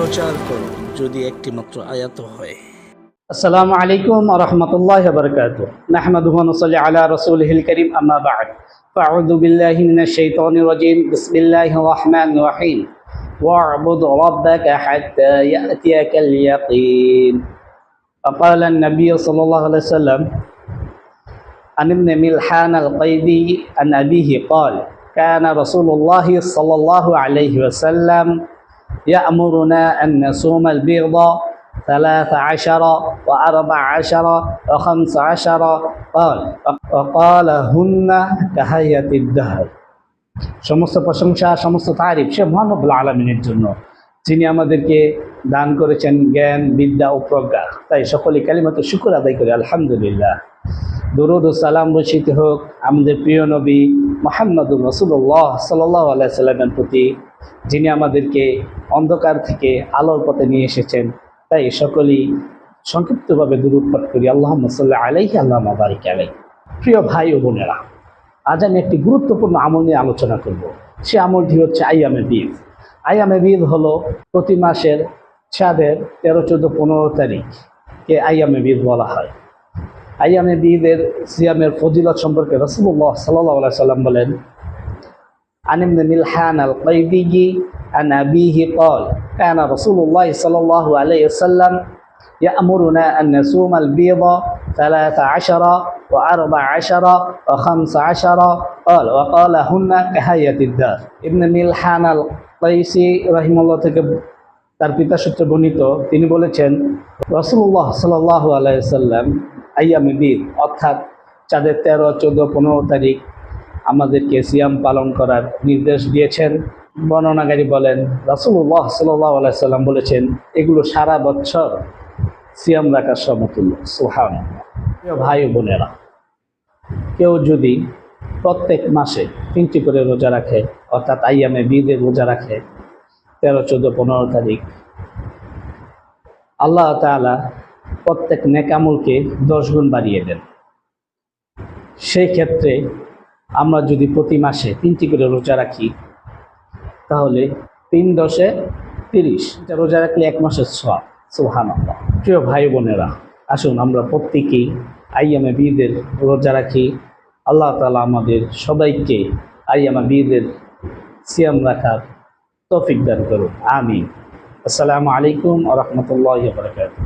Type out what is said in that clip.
প্রচার করো যদি একটি মাত্র আয়াত হয়। আসসালামু আলাইকুম ওয়া রাহমাতুল্লাহি ওয়া বারাকাতুহু। নাহমাদুহু ওয়া নুসাল্লি আলা রাসূলিহিল কারীম, আম্মা বা'দ। ফাআউযু বিল্লাহি মিনাশ শাইতানির রাজীম। বিসমিল্লাহির রাহমানির রাহিম। ওয়া'বুদ রাব্বাকা হাত্তা ইয়াতিয়াকাল ইয়াকিন। فقال النبي صلى الله عليه وسلم عن ابن ملحان القيدي عن أبيه قال: كان رسول الله صلى الله عليه وسلم يأمرنا أن نصوم البيض 13 و14 و15 قال وقال هن كهيئة الدهر। সমস্ত প্রশংসা, সমস্ত তারিফ সে মহান রব্বুল আলামিনের জন্য, যিনি আমাদেরকে দান করেছেন জ্ঞান, বিদ্যা ও প্রজ্ঞা। তাই সকলে কালিমাতে শুকর আদায় করে আলহামদুলিল্লাহ। দরুদ ও সালাম বর্ষিত হোক আমাদের প্রিয় নবী মুহাম্মদুর রাসূলুল্লাহ সাল্লাল্লাহু আলাইহি সাল্লামের প্রতি, যিনি আমাদেরকে অন্ধকার থেকে আলোর পথে নিয়ে এসেছেন। তাই সকলেই সংক্ষিপ্তভাবে দরুদ পাঠ করি, আল্লাহুম্মা সাল্লি আলাইহি আল্লাহুম্মা বারিক আলাইহি। প্রিয় ভাই ও বোনেরা, আজ আমি একটি গুরুত্বপূর্ণ আমল নিয়ে আলোচনা করব। সে আমলটি হচ্ছে আইয়ামে বীদ। আইয়ামে বীদ হলো প্রতি মাসের চাঁদের 13, 14, 15 তারিখকে আইয়ামে বীদ বলা হয়। আইয়ামে বীদের সিয়ামের ফজিলত সম্পর্কে রাসূলুল্লাহ সাল্লাল্লাহু আলাইহি সাল্লাম বলেন: عن ابن ملحان القيدي عن أبيه قال: كان رسول الله صلى الله عليه وسلم يأمرنا أن نصوم البيض 13 و14 و15 قال وقال هن كهيئة الدهر। ইবনে মিলহান আল কাইসি রাহিমাহুল্লাহ থেকে তার পিতা সূত্রে বর্ণিত, তিনি বলেছেন, রাসূলুল্লাহ সাল্লাল্লাহু আলাইহি ওয়াসাল্লাম আইয়ামে বীদ অর্থাৎ চাঁদের 13, 14, 15 তারিখ আমাদেরকে সিয়াম পালন করার নির্দেশ দিয়েছেন। বর্ণনাকারী বলেন, রাসূলুল্লাহ সাল্লাল্লাহু আলাইহি ওয়াসাল্লাম বলেছেন, এগুলো সারা বছর সিয়াম রাখার সমতুল্য। সুবহানাল্লাহ। প্রিয় ভাই ও বোনেরা, কেউ যদি প্রত্যেক মাসে 3টি করে রোজা রাখে, অর্থাৎ আইয়ামে বীদের রোজা রাখে 13, 14, 15 তারিখ, আল্লাহ তাআলা প্রত্যেক নেক আমলকে 10 গুণ বাড়িয়ে দেন। সেই ক্ষেত্রে আমরা যদি প্রতি মাসে 3টি করে রোজা রাখি, তাহলে 3 × 10 = 30 রোজা রাখলে 1 মাসের সওয়াব। সুবহানাল্লাহ। প্রিয় ভাই বোনেরা, আসুন আমরা প্রত্যেকেই আইয়ামে বীদের রোজা রাখি। আল্লাহ তাআলা আমাদের সবাইকে আইয়ামে বীদের সিয়াম রাখার তৌফিক দান করুন। আমিন। আসসালামু আলাইকুম ওয়া রাহমাতুল্লাহি ওয়া বারাকাতুহু।